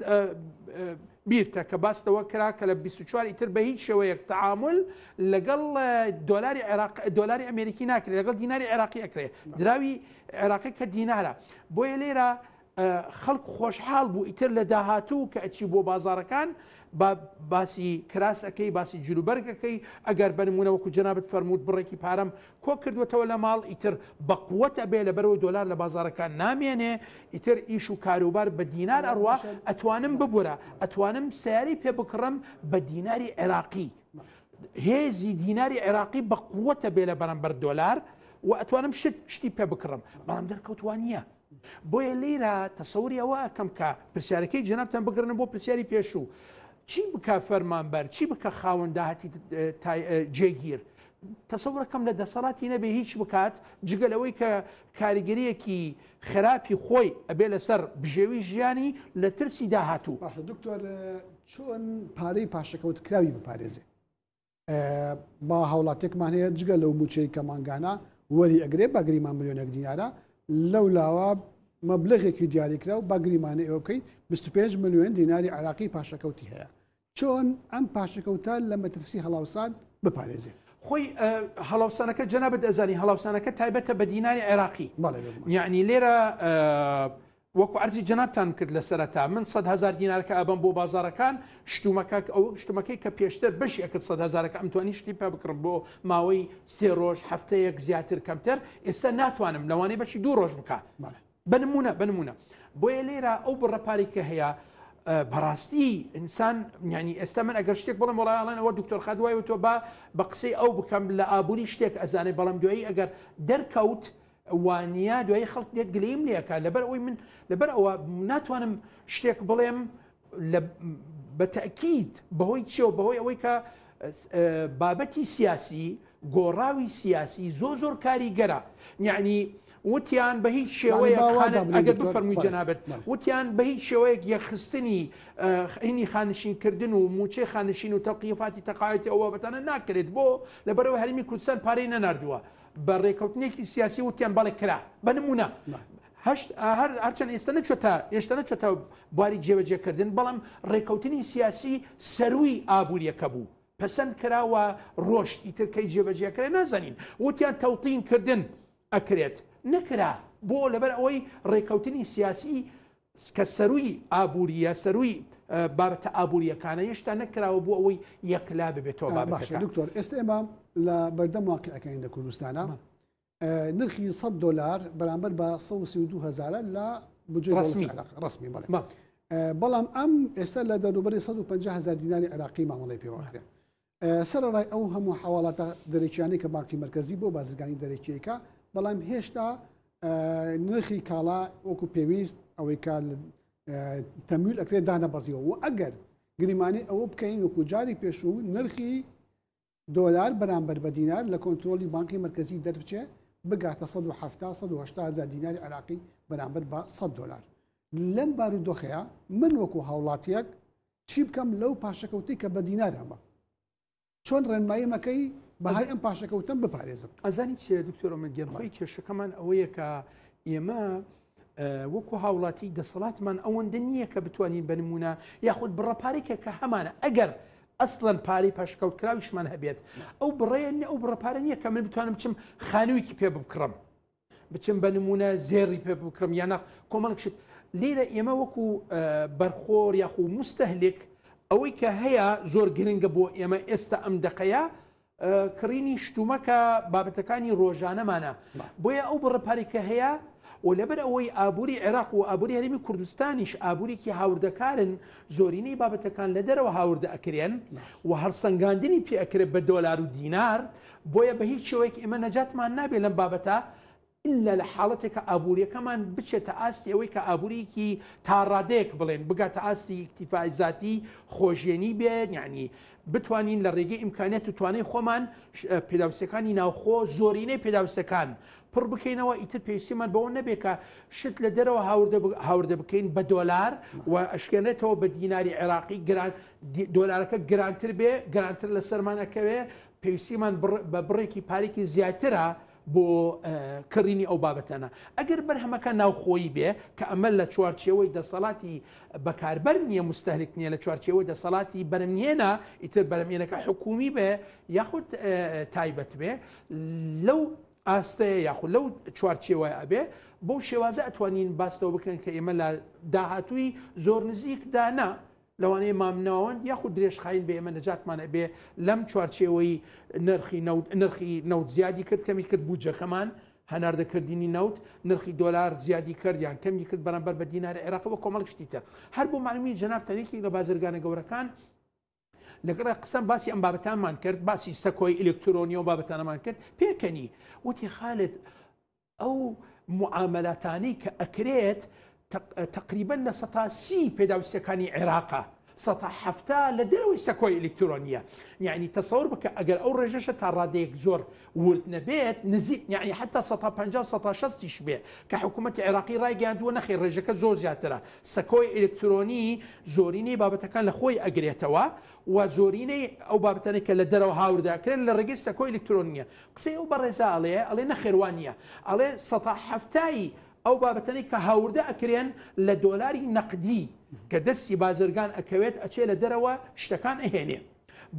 بیرتە کە باستەوە کرا کە لە 24 ئیتر بە هیچ شێوەیەک تەعامل لەگەڵ دۆلاری ئەمریکی ناکرێت لەگەڵ دیناری عێراقی ئەکرێت دراوی عێراقی کە دینارە بۆیە لێرە خەڵک خۆشحاڵ بوو ئیتر لە داهاتوو کە ئەچی بۆ بازارەکان باسی کراسەکەی باسی جلوبەرگەکەی ئەگەر بنمونە وەکو جەنابەت فەرمووت بڕێکی پارەم کۆ کردوێتەوە لە ماڵ ئیتر بەقوەتە بێ لەبەرەوەی دۆلار لە بازارەکان نامێنێ ئیتر ئیش و کاروبار بە دینار ئەڕوا ئەتوانم ببورە ئەتوانم سیاری پێ بکڕم بە دیناری عێراقی هێزی دیناری عێراقی بەقوەتە بێ لە بەرامبەر دۆلار و ئەتوانم شتی پێ بکڕم بەڵام دەرکەوتوانیە بۆیە لێرە تەسەوری ئەوە ئەکەم کە پرسیارەکەی جەنابتان بگرن بۆ پرسیاری پێشوو چی بکە فەرمانبەر چی بکە خاوەن داهاتی جێگیر تەسەورەکەم لە دەسەڵاتی نەبێ هیچ بکات جگەلەوەی کە کاریگەریەکی خراپی خۆی ئەبێ لەسەر بژێوی ژیانی لە ترسی داهاتوو باشە دکتۆر چۆن پارەی پاشەکەوت کراوی بپارێزێ با هاوڵاتێکمان هەیە جگە لەو موچەی کە مانگانە وەری ئەگرێ بە گریمان ملیۆنێک دیینارە لەو لاوە مەبلغێکی دیاریکرا و با گریمانە ئێوە بکەین 25 ملیۆن دیناری عراقی پاشەکەوتی هەیە چۆن ئەم پاشەکەوتە لە مەترسی هەڵاوسان بپارێزێ خۆی هەڵاوسانەکە جەنابەت ئەزانی هەڵاوسانەکە تایبەتە بە دیناری عێراقی یعنی لێرە وەکو ئەرزی جەنابتان کرد لە سەرەتا من 100,000 دینارەکە ئەبم بۆ بازارەکان شتومەکەی کە پێشتر بەشی ئەکرد 100,000ەکە ئەمتوانی شتی پێ بکڕم بۆ ماوەی 3 ڕۆژ هەفتەیەک زیاتر کەمتر ئێستا ناتوانم لەوانەیە بەشی 2 ڕۆژ بکات بنمونە بۆیە لێرە ئەو بڕەپاری کە هەیە بەڕاستی ئینسان ینی ئێستا من ئەگەر شتێک بڵم وڵایڵێنەوە دکتۆر خادوای تۆ بە قسەی ئەو بکەم لە ئابووری شتێک ئەزانێ بەڵام دوایی ئەگەر دەرکەوت وانە دوای خەڵک دێت گلەیم لێکە لەبەر ئەوەی من لەبەر ئەوە ناتوانم شتێک بڵێم بە تەکید بەهۆی چێ بەهۆی ئەوەی کە بابەتی سیاسی گۆڕاوی سیاسی زۆر کاریگەرە یعنی وتیان بە هیچ شێوەیە ئەگەر بفەرمووی جەنابەت وتیان بە هیچ شێوەیەک یەخستنی عینی خانشینکردن و موچەی خانشین و تەقیفاتی تەقاعەتی ئەوە بەتانە ناکرێت بۆ لەبەرەوە هەرمی کوردستان پارەی نەناردووە بە ڕێکەوتنێکی سیاسی وتیان بەڵێ کرا بە نمونە هەرچەند ئێستا نەچێتە بواری جێبەجێکردن بەڵام ڕێکەوتنی سیاسی سەروی ئابوووریەکە بوو پەسەند کراوە ڕۆشت ئیترکەی جێبەجێکرێ نازانین وتیان تەوتین کردن ئەکرێت نەکرا بۆ لەبەر ئەوەی ڕێکەوتنی سیاسی کە سەروی ئابوووریە سەروی بابەتە ئابوووریەکانە هێشتا نەکراوە بۆ ئەوەی یەکلا ببێتەوە باشە دکتۆر ئێستا ئێمە لە بەردەم واقعەکەین لە کوردستانە نرخی $100 بەرامبەر بە 132,000 لە بجێ ڕسمی بەڵام ئەم ئێستا لە دەوروبەری 150,000 دیناری عراقی مامەڵی پێوەکرێ سەرڕای ئەو هەموو حواڵاتە دەرێکیانی کە بانکی مرکزی بۆ بازرگانی دەرێکیەکە بەڵام هێشتا نرخی کاڵا وەکو پێویست ئەوەی کە تەمویل ئەکرێت دانەبەزیەوە و ئەگەر گریمانی ئەوە بکەین وەکو جاری پێشوو نرخی دۆلار بەرامبەر بە دینار لە کۆنتترۆلی بانکی مرکزی دەربچێ بگاتە 170,000 دیناری عراقی بەرامبەر بە $100 لەم بارودۆخەیە من وەکو هاوڵاتیەک چی بکەم لەو پاشەکەوتی کە بە دینار هەمە چۆن ڕێنمایی مەکەی بەهای ئەم پاشەکەوتم بپارێزم ئەزانی چێ دکتۆرە من گەنخۆی کێشەکەمان ئەوەیە کە ئێمە وەکو هاوڵاتی دەسەڵاتمان ئەوەندە نییە کە بتوانین بنمونە یاخود بڕەپارێکە کە هەمانە ئەگەر ئەسڵەن پارەی پاشەکەوت کراویشمان هەبێت ئەو بڕێە ئەو بڕەپارە نییە کە من بتوانم بچم خانوویکی پێ بکڕم بچم بە نمونە زێڕی پێ بکڕم یانە کۆمەڵک شت لێرە ئێمە وەکو بەرخۆر یاخو مستەهلێک ئەوەی کە هەیە زۆر گرنگە بۆ ئێمە ئێستا ئەم دەقەیە کڕینی شتومەکە بابەتەکانی ڕۆژانەمانە بۆیە ئەو بڕەپاری کە هەیە و لەبەر ئەوەی ئابووری عێراق و ئابووری هەرێمی کوردستانیش ئابوورێکی هاوردەکارن زۆرینەی بابەتەکان لە دەرەوە هاوردە ئەکرێن و هەڵسەنگاندنی پێ ئەکرێت بە دۆلار و دینار بۆیە بە هیچ شێوەیەک ئێمە نەجاتمان نابێت لەم بابەتە إلا لە حاڵەتێکە ئابووریەکەمان بچێتە ئاستی ئەوەی کە ئابووریکی تاڕادەیەک بڵێن بگاتە ئاستی ئیکتیفای ذاتی خۆشیێنی بێت یعنی بتوانین لە ڕێگەی ئیمکانێت و توانای خۆمان پێداویستەکانی ناوخۆ زۆرینەی پێداویستەکان پڕ بکەینەوە ئیتر پێویستیمان بەوە نەبێت کە شت لە دەرەوە هاوردە بکەین بە دۆلار و ئەشکێنێتەوە بە دیناری عێراقی دۆلارەکە گرانتر بێ گرانتر لە سەرمانەکەوێ پێویستیمان بە بڕێکی پارێکی زیاترە بۆ کڕینی ئەو بابەتەنە ئەگەر بەرهەمەکە ناوخۆیی بێ کە ئەمە لە چوارچێوەی دەسەڵاتی بەکاربەر نییە مستەهلک نییە لە چوارچێوەی دەسەڵاتی بەرەمێنە ئیتر بەرەمێنەکە حکومی بێ یاخود تایبەت بێ لەو ئاستەیە یاخود لەو چوارچێوەیە ئەبێ بۆ شێوازە ئەتوانین باستەوە بکەن کە ئێمە لە داهاتووی زۆر نزیکدانا لەوانەیە مامناوەند یاخود درێژخاین بێ ئێمە نەجاتمانە بێ لەم چوارچێوەی نرخی نەوت زیادی کرد کەمی کرد بوجەکەمان هەناردەکردنی نەوت نرخی دۆلار زیادی کرد یان کەمی کرد بەرامبەر بە دیناری عێراقەوە کۆمەڵک شتی تر هەر بۆ معلومی جەناب تەنێکی لە بازرگانە گەورەکان لەگەڵ قسەم باسی ئەم بابەتانمان کرد باسی سەکۆی ئلکترۆنی و بابەتانەمان کرد پێکەنی وتی خالد ئەو معاملاتانی کە ئەکرێت تقریبا لە 130 پێداویستەکانی عێراقە هەفتە لە دەرەوەی سەکۆی ئلکترۆنیە. یعنی تەسەور بکە ئەگەر ئەو ڕێژەشە تا ڕادەیەک زۆر ورد نەبێت نزیک یعنی حتا 150-160 بێ کە حکوومەتی عێراقی ڕایگەاندووە نەخێ ڕێژەکە زۆر زیاترە. سەکۆی ئلکترۆنی زۆرینەی بابەتەکان لە خۆی ئەگرێتەوە و زۆرینەی ئەو بابەتانێک کە لە دەرەوە هاورداکرێن لە ڕێگەی سەکۆی ئلکترۆنیە. قسەی ئەو بەڕێزا ئەڵێ نەخێوانیە ئەڵێ 100 ئەو بابەتەنی کە هاوردە ئەکرێن لە دۆلاری نەقدی کە دەستی بازرگان ئەکەوێت ئەچێ لە دەرەوە شتەکان ئەهێنێ.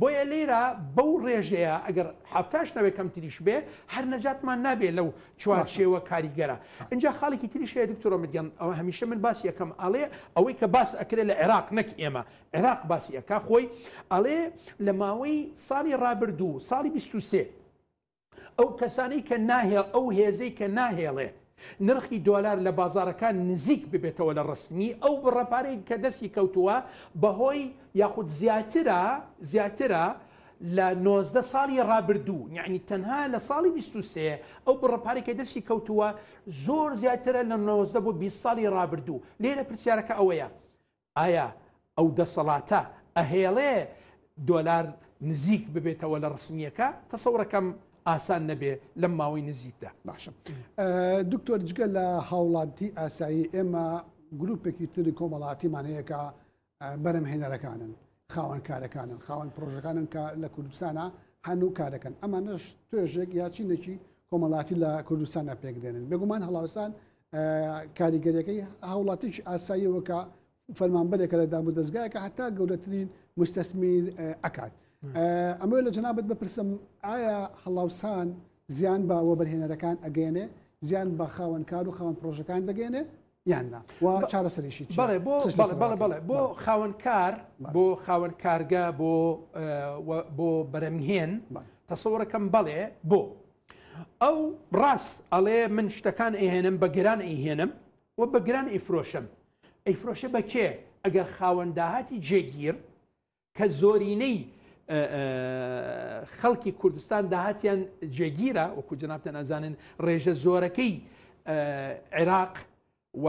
بۆیە لێرە بەو ڕێژەیە ئەگەر هەفتاش نەوێت کەم تریش بێ هەر نەجاتمان نابێت لەو چوارچێوە کاریگەرە. اینجا خاڵێکی تریش هەیە دکتۆرە مدیان ئەوە هەمیشە من باسی یەکەم ئەڵێ ئەوەی کە باس ئەکرێت لە عێراق نەک ئێمە عێراق باسی ئەکا خۆی ئەڵێ لە ماوەی ساڵی ڕابردوو ساڵی 23 ئەو کەسانی کە ناهێڵ ئەو هێزەی کە ناهێڵێ نرخی دۆلار لە بازارەکان نزیک ببێتەوە لە ڕسمی ئەو بڕەپارەی کە دەستی کەوتووە بەهۆی یاخود زیاترە لە 19 ساڵی ڕابردوو یعنی تەنها لە ساڵی 23 ئەو بڕەپارەی کە دەستی کەوتووە زۆر زیاترە لە 19 بۆ 20 ساڵی ڕابردوو. لێرە پرسیارەکە ئەوەیە ئایا ئەو دەسەڵاتە ئەهێڵێ دۆلار نزیک ببێتەوە لە ڕسمیەکە تەسەورەکەم ئاسان نەبێ لەم ماوەی نزیکدا. باشە دکتۆر جگە لە هاوڵاتی ئاسایی ئێمە گروپێکی تری کۆمەڵاتیمان هەیە کە بەرەمهێنەرەکانن خاوەن کارەکانن خاوەن پرۆژەکانن کە لە کوردستانە هەنوو کارەکەن ئەمانەش توێژێک یاچینێکی کۆمەڵاتی لە کوردستانە پێکدێنن بێگومان هەڵاوسان کاریگەریەکەی هاوڵاتیش ئاساییەوە کە فەرمانبەرێکە لە دابوو دەستگایەکە هەتا گەورەترین مستەسمیر ئەکات. ئەمە لە جەنابەت بپرسم ئایا هەڵاوسان زیان بە وەبەرهێنەرەکان ئەگەێنێ زیان بە خاوەنکار و خاوەن پرۆژەکان دەگەێنێ یاننا و چارەسەریشی بەڵێ بۆ خاوەنکار بۆ خاوەنکارگە بۆ بەرەمهێن تەسەوڕەکەم بەڵێ بۆ ئەو ڕاست ئەڵێ من شتەکان ئەهێنم بە گران ئەیهێنم و بە گران ئەیفرۆشم ئەیفرۆشە بە کێ ئەگەر خاوەنداهاتی جێگیر کە زۆرینەی خەڵکی کوردستان داهاتیان جێگیرە وەکو جەنابتان ئەزانن ڕێژە زۆرەکەی عێراق و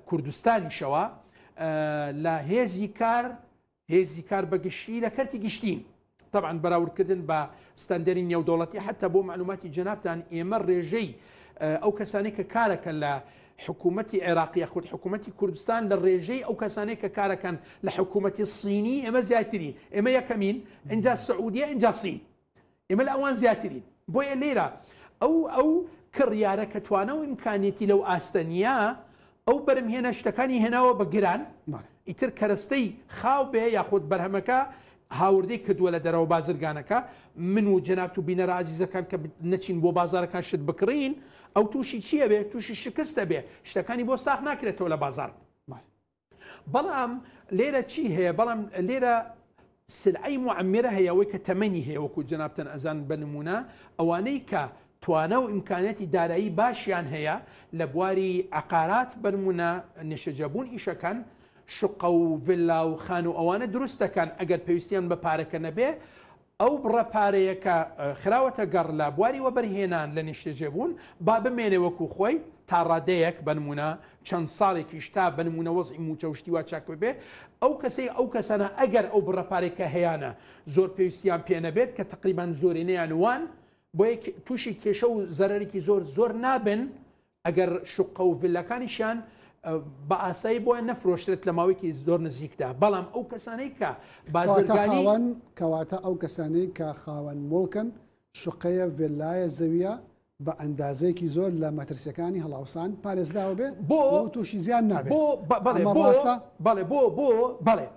کوردستانیشەوە لە هێزی کار بەگشتی لە کەرتی گشتین طبعا بەراوردکردن بە ستاندەری نێودەوڵەتی حتا بۆ معلوماتی جەنابتان ئێمە ڕێژەی ئەو کەسانی کە کارەکەن لە حکوومەتی عێراقی خود حکوومەتی کوردستان لە ڕێژەی ئەو کەسانەی کە کارەکەن لە حکوومەتی سینی ئێمە زیاترین ئێمە یەکەمین اینجا سعودیە اینجا سین ئێمە لە ئەوان زیاترین بۆیە لێرە ئەو کڕیارە کە توانە و ئیمکانێتی لەو ئاستەنیا ئەو بەرەمهێنە شتەکانی هێناوە بە گران ئیتر کەرەستەی خاو بێ یاخود بەرهەمەکە هاوردەی کردووە لە دەرەوە بازرگانەکە من و جەنابت و بینەرە عەزیزەکان کە نەچین بۆ بازارەکان شت بکڕین ئەو تووشی چییە بێ تووشی شکستە بێ شتەکانی بۆ ساخ ناکرێتەوە لە بازار. بەڵام لێرە چی هەیە بەڵام لێرە سلعەی معمرە هەیە ئەوەی کە تەمەنی هەیە وەکو جەنابتان ئەزان بە نمونە ئەوانەی کە توانە و ئیمکانەتی دارایی باشیان هەیە لە بواری عقارات بە نمونە نێشەجەبوون ئیشەکان شقە و ڤلا و خان و ئەوانە دروستەکان ئەگەر پێویستیان بە پارەکە نەبێ ئەو بڕەپارەیە کە خراوەتە گەڕ لە بواری وەبەرهێنان لە نیشتەجێبوون با بمێنێ وەکو خۆی تا ڕادەیەک بە نمونە چەند ساڵێکیش تا بە نمونە وەزعی موچەوشتی وا چاک بێ ئەو کەسەی ئەو کەسانە ئەگەر ئەو بڕەپارێکە هەیەە زۆر پێویستیان پێ نەبێت کە تقریبان زۆرینەیان وان بۆیە تووشی کێشە و زەرەرێکی زۆر نابن ئەگەر شقە و ڤیلەکانیشیان بە ئاسایی بۆیە نەفرۆشتێت لە ماوەیەکی زۆر نزیکدا بەڵام ئەو کەسانەی کە بازرگانی کەواتە ئەو کەسانەی کە خاوەن مڵکن شقەیە ڤێلایە زەویە بە ئەندازەیەکی زۆر لە مەترسیەکانی هەڵاوسان پارێزراوە بێ بۆ تووشی زیان نابێت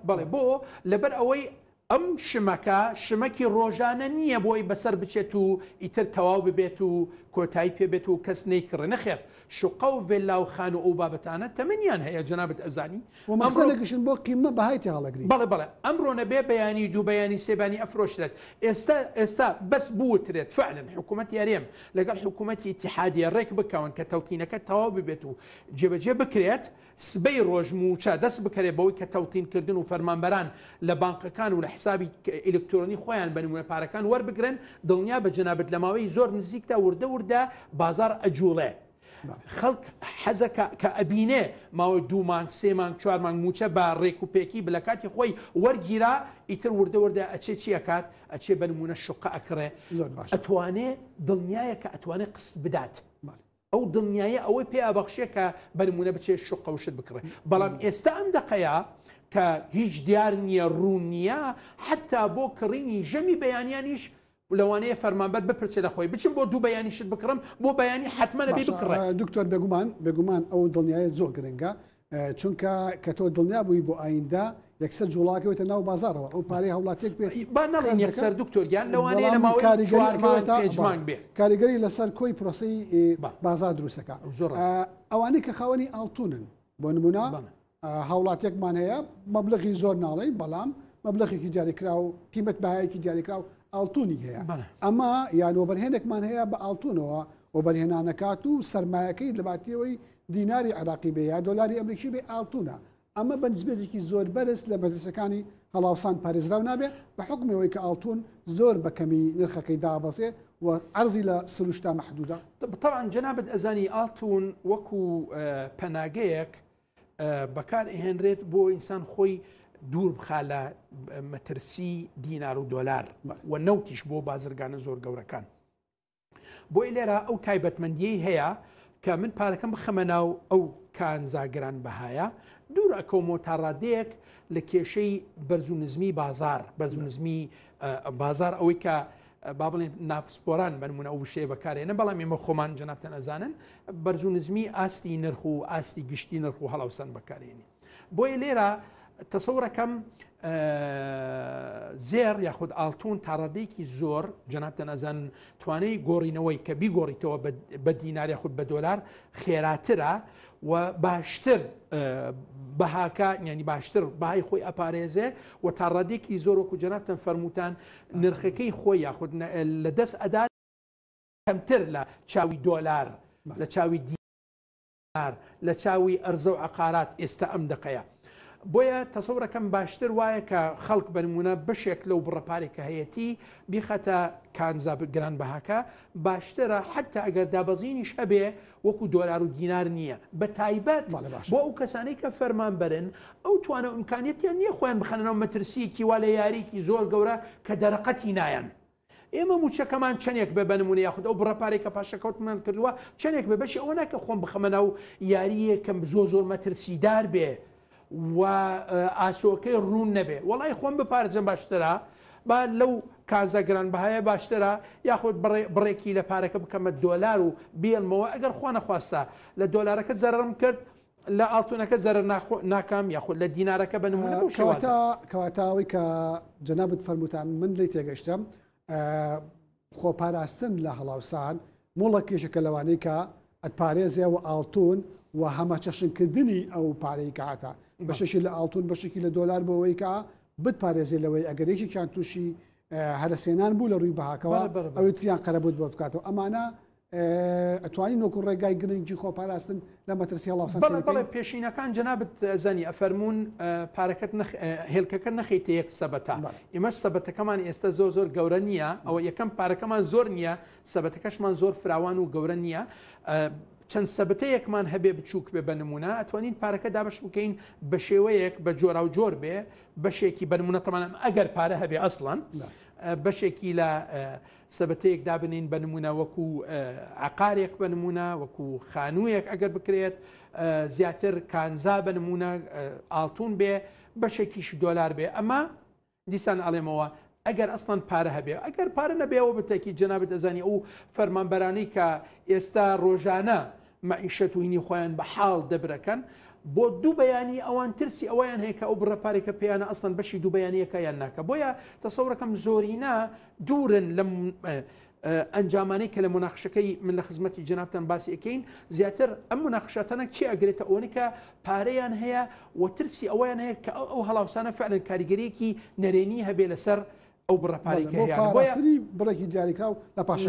بەڵێ بۆ لەبەر ئەوەی ئەم شمەکی ڕۆژانە نییە بۆی بەسەر بچێت و ئیتر تەواو ببێت و کۆتایی پێبێت و کەس نەیکڕێ نەخێر شقە و ڤێلا و خان و ئەو بابەتانە تەمەنیان هەیە جەنابەت ئەزانی مەسەلێکیشن بۆ قیمە بەهایتی هەڵەگری بەڵێ ئەمڕۆ نەبێ بەیانی دوو بەیانی سێبانی ئەفرۆشرێت ئێستا بەس بوترێت فعلا حکوومەتی هەرێم لەگەڵ حکوومەتی ئیتیحادیە ڕێک بکەون کە تەوتینەکە تەواو ببێت و جێبەجێ بکرێت سبەی ڕۆژموچە دەست بکرێت بەوەی کە تەوتینکردن و فەرمانبەران لە بانقەکان و لە حسابی ئلکترۆنی خۆیان بە نمونە پارەکان وەربگرن دڵنیا بە جەنابەت لە ماوەی زۆر نزیکدا وردە بازار ئەجوڵێ خەڵک حەزەکە کە ئەبینێ ماوەی 2 مانگ 3 مانگ 4 مانگ موچە بە ڕێک و پێکی بە لە کاتی خۆی وەرگیرا ئیتر وردە ئەچێ چیەکات ئەچێ بە نمونە شوقە ئەکڕێ ئەتوانێ دڵنیایە کە ئەتوانێت قست بدات ئەو دڵنیایە ئەوەی پێ ئابەخشێ کە بە نمونە بچێ شوقە وشت بکڕێ بەڵام ئێستا ئەم دقەیە کە هیچ دیار نییە ڕوون نییە حتا بۆ کڕینی ژەمی بەیانیانیش لەوانەیە فەرمانبەر بپرسێ لە خۆی بچم بۆ 2 بەیانیشت بکڕم بۆ بەیانی حتممە نەبێ بکڕێ دکتۆر بێگومان ئەو دڵنیایە زۆر گرنگە چونکە کە تۆ دڵنیا بووی بۆ ئایندا یەکسەر جوڵاکەوێتە ناو بازارەوە ئەو پارەی هەوڵاتێک بێت با نەڵێن یەکسەر دکتۆریان لەوانەیە لەماوەی کاریگەری بێ کاریگەری لەسەر کۆی پرۆسی بازار دروستەکە ئەوانەی کە خاوەنی ئاڵتونن بۆ نمونە هاوڵاتێکمان هەیە مەبلغی زۆر ناڵێ بەڵام مەبلغێکی دیاریکرا و قیمەت بەهایەکی دیاریکرا و ئاڵتونی هەیە ئەمە یان وەبەرهێنێکمان هەیە بە ئاڵتونەوە وەبەرهێنانەکات و سەرمایەکەی لە باتیەوەی دیناری عراقی بێ یا دۆلاری ئەمریکی بێ ئاڵتونە ئەمە بە نسبەتێکی زۆر بەرز لە مەدرسەکانی هەڵاوسان پارێزراو نابێ بە حکمەوەی کە ئاڵتون زۆر بەکەمی نرخەکەی دابەسێ و عەرزی لە سروشتا مەحدودە طبعا جەنابەت ئەزانی ئاڵتون وەکو پەناگەیەک بەکار ئەهێنرێت بۆ ئینسان خۆی دوور بخا لە مەترسی دینار و دۆلار و نەوتیش بۆ بازرگانە زۆر گەورەکان بۆی لێرە ئەو تایبەتمەندیەی هەیە کە من پارەکەم بخەمە ناو ئەو کانزاگران بەهایە دوور ئەکەومەوە تا ڕادەیەک لە کێشەی بەرزونزمی بازار بەرزونزمی بازار ئەوەی کە با بڵێن ناپسپۆران بنمونە ئەو شێ بەکارێنە بەڵام ئێمە خۆمان جەنابتان ئەزانن بەرزونزمی ئاستی نرخ و ئاستی گشتی نرخ و هەڵاوسان بەکارێنی بۆیە لێرە تەسەورەکەم زێر یاخود ئاڵتون تاڕادەیەکی زۆر جەنابتان ئەزان توانەی گۆڕینەوەی کە بیگۆڕیتەوە بە دینار یاخود بە دۆلار خێراترە و باشتر بەهاکە ینی باشتر بەهای خۆی ئەپارێزێ و تاڕادێکی زۆر وەکو جەنابتان فەرمووتان نرخەکەی خۆی یاخود لە دەست ئەدا کەمتر لە چاوی دۆلار لە چاوی دینار لە چاوی ئەرزە و عقارات ئێستا ئەم دقەیە بۆیە تەسەورەکەم باشتر وایە کە خەڵک بنمونە بەشێک لەو بڕەپارێکە هەیەتی بیخەتە کانزا گران بەهاکە باشترە حتا ئەگەر دابەزینیش هەبێ وەکو دۆلار و دینار نییە بە تایبەت بۆ ئەو کەسانەی کە فەرمان بەرن ئەو توانە ئیمکانیەتیان نییە خۆیان بخەنەوە مەترسیەکی وا لە یاریکی زۆر گەورە کە دەرەقەتی نایەن ئێمە موچەکەمان چەندێک بە بنمونە یاخود ئەو بڕەپارێک کە پاشەکەوتمان کردووە چەندێک بە بەشی ئەوە ناکە خۆم بخەمە ناو یاریەکەم زۆر مەترسیدار بێ و ئاسۆکەی ڕوون نەبێ وڵی خۆم بپارێزم باشترە با لەو کازەگران بەهایە باشترە یاخود بڕێکی لە پارەکە بکەمە دۆلار و بێنمەوە ئەگەر خوا نەخواستە لە دۆلارەکە زەرم کرد لە ئاڵتونەکە زەرر ناکام یاخود لە دینارەکە بنمونە کەواتاوی کە جەنابەت فەرمووتان من لی تێگەشتم خۆپاراستن لە هەڵاوسان مۆڵە کێشەکە لەوانەی کە ئەتپارێزێ و ئاڵتون و هەمە چەشنکردنی ئەو پارەی کاتە بەشێکی لە ئاڵتون بەشێکی لە دۆلار بۆەوەی کە بتپارێزێ لەوەی ئەگەرێکیان تووشی هەرسێنان بوو لە ڕووی بەهاکەوە ئەوەی تریان قەرەبوت بۆ بکاتەوە ئەمانە ئەتوانین وەکو ڕێگای گرنگی خۆپاراستن لە مەترسی هەڵاوسان بەڵێ پێشینەکان جەنابەت زەنی ئەفەرمونون پارەکەت هێلکەکە نەخیتە یەک سەبەتە ئێمە سەبەتەکەمان ئێستا زۆر گەورە نییە ئەوە یەکەم پارەکەمان زۆر نییە سەبەتەکەشمان زۆر فراوان و گەورە نییە چەند سەبەتەیەکمان هەبێ بچووک بێ بە نمونە ئەتوانین پارەکە دابش بکەین بە شێوەیەک بە جۆرا و جۆر بێ بەشێکی بە نمونە تەمانم ئەگەر پارە هەبێ ئەسڵەن بەشێکی لە سەبەتەیەک دابنین بە نمونە وەکو عقارێک بە نمونە وەکو خانوویەک ئەگەر بکرێت زیاتر کانزا بە نمونە ئاڵتون بێ بەشێکیش دۆلار بێ ئەمە دیسان ئەڵێمەوە ئەگەر ئەسڵەن پارە هەبێ ئەگەر پارە نەبێەوە بتەکی جەنابەت ئەزانی ئەو فەرمانبەرانەی کە ئێستا ڕۆژانە مەعیشەت و هینی خۆیان بە حاڵ دەبرەکەن بۆ دوو بەیانی ئەوان ترسی ئەویان هەیە کە ئەو بڕەپارێکە پێیانە ئەسڵەن بەشی دوو بەیانیەکە یان ناکە بۆیە تەسەورەکەم زۆرینە دوورن لە ئەنجامانەی کە لە مناقشەکەی من لە خزمەتی جەنابتان باسی ئەەکەین زیاتر ئەم مناقشاتانە چی ئەگرێتە ئەوەی کە پارەیان هەیە و ترسی ئەویان هەیە کە ئەو هەڵاوسانە فعلەن کاریگەریەکی نەرێنی هەبێ لەسەر ئەو بڕەپارێکی بڕێکی دیاریکراو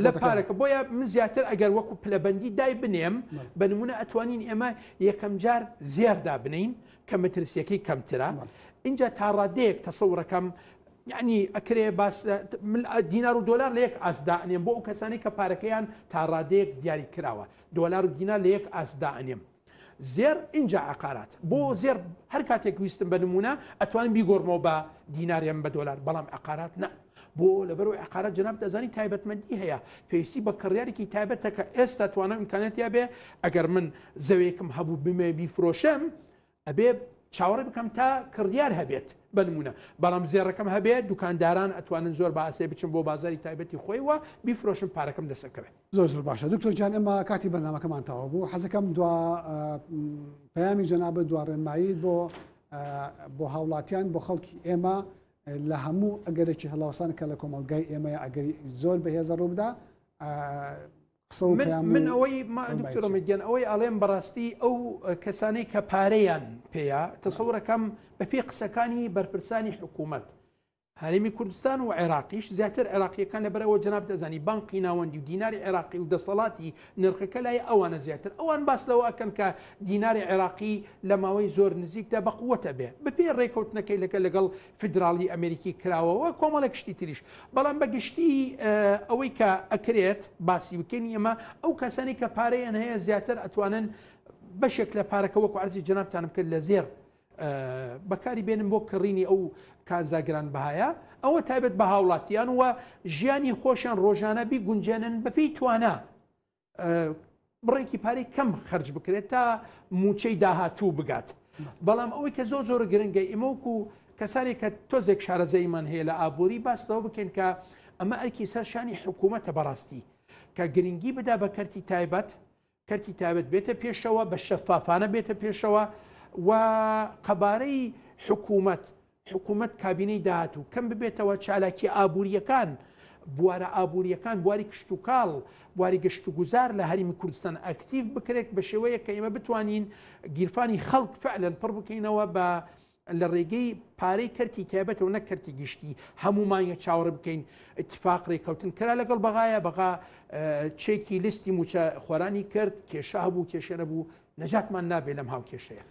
لە پارەکە بۆیە من زیاتر ئەگەر وەکو پلەبەندی دای بنێم بە نمونە ئەتوانین ئێمە یەکەم جار زێردا بنین کە مەترسیەکەی کەمترە اینجا تا ڕادەیەک تەسەورەکەم یعنی ئەکرێ باس دینار و دۆلار لە یەک ئاسدانێم بۆ ئەو کەسانی کە پارەکەیان تا ڕادەیەک دیاری کراوە دۆلار و دینار لە یەک ئاسدانێم زێر اینجا عقارات بۆ زێر هەر کاتێک ویستم بە نمونە ئەتوانم بیگۆڕمەوە بە دیناریم بە دۆلار بەڵام عقارات نە بۆ لەبەرەوەی عقارات جناب دەزانی تایبەتمەندی هەیە پێویستی بە کڕیارێکی تایبەتە کە ئێستا توانە ئیمکانەتیا بێ ئەگەر من زەوێکم هەبوو بمێ بیفرۆشەم ئەبێ چاوەڕێ بکەم تا کڕیار هەبێت بە نمونە بەڵام زێڕەکەم هەبێت دوکانداران ئەتوانن زۆر بەئاسێ بچن بۆ بازاری تایبەتی خۆی وە بیفرۆشم پارەکەم دەسەکەوێت زۆر باشە دکتۆر جان ئێمە کاتی بەرنامەکەمان تەواو بوو حەزەکەم دوا پەیامی جەنابەت دوا ڕێنماییت بۆ هاوڵاتیان بۆ خەڵکی ئێمە لە هەموو ئەگەرێکی هەڵاوسان کە لە کۆمەلگای ئێمە ئەگەری زۆر بەهێزە ڕووبدا من ئەوەی دکتۆرمەگەن ئەوەی ئەڵێم بەڕاستی ئەو کەسانەی کە پارەیان پێەیە تەسەوڕەکەم بەپێ قسەکانی بەرپرسانی حکوومەت هەرێمی کوردستان و عێراقیش زیاتر عێراقیەکان لەبەرەوە جناب دەزانی بانقی ناوەندی و دیناری عێراقی و دەسەڵاتی نرخەکە لای ئەوانە زیاتر ئەوان باس لەوە ئەکەن کە دیناری عێراقی لە ماوەی زۆر نزیکدا بەقووەتە بێ بەپێ ڕێکەوتنەکەی لەگەڵ فدراڵی ئەمریکی کراوەوە کۆمەڵە گشتی تریش بەڵام بەگشتی ئەوەی کە ئەکرێت باسی بکەین ئێمە ئەو کەسانی کە پارەیان هەیە زیاتر ئەتوانن بەشێک لە پارەکە وەکو عەرزی جەنابتانم کرد لە زێر بەکاری بێنم بۆ کڕینی ئەو کانزاگران بەهایە ئەوە تایبەت بە هاوڵاتیان وە ژیانی خۆشیان ڕۆژانە بیگونجێنن بەپێی توانە بڕێکی پارەی کەم خەرج بکرێت تا موچەی داهاتوو بگات بەڵام ئەوەی کە زۆر زۆر گرنگە ئێمەوەکو کەسانی کە تۆزێک شارەزەیمان هەیە لە ئابووری باستەوە بکەین کە ئەمە ئەرکی سەرشانی حکوومەتە بەڕاستی کە گرنگی بدا بە کەرتی تایبەت بێتە پێشەوە بە شەفافانە بێتە پێشەوە و قەبارەی حکوومەت کابینەی داهاتوو کەم ببێتەوە چالاکی ئابووریەکان بوارە ئابووریەکان بواری کشت و کاڵ بواری گەشت و گوزار لە هەرمی کوردستان ئەکتیڤ بکرێت بە شێوەیە کە ئێمە بتوانین گیرفانی خەڵک فعلەن پڕ بکەینەوە بە لە ڕێگەی پارەی کەرتی تایبەتەوە نەک کەرتی گشتی هەمومانگە چاوەڕ بکەین اتفاق ڕێکەوتن کرا لەگەڵ بەغایە بەغا چێکی لیستی موچە خۆرانی کرد کێشە هەبوو کێشە نەبوو نەجاتمان نابێت لەم هاو کێشەیە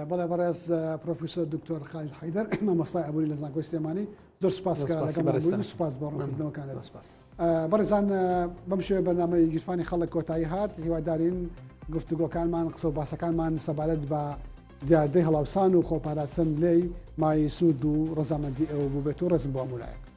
بەڵێ بەڕێز پرۆفیسۆر دکتۆر خالید حەیدەر مامۆستای ئابووری لە زانکۆی سلێمانی زۆر سوپاس لەگەڵ سوپاس بۆ ڕوونکردنەوەکانت بەڕێزان بەم شێوەیە بەرنامەی گیرفانی خەڵک کۆتایی هات هیوادارین گفتوگۆکانمان قسە و باسەکانمان سەبارەت بە دیاردەی هەڵاوسان و خۆپاراستن لێی مای سوود و ڕەزامەندی ئەوە بوو بێت و ڕێزم بۆ هەموو لایەک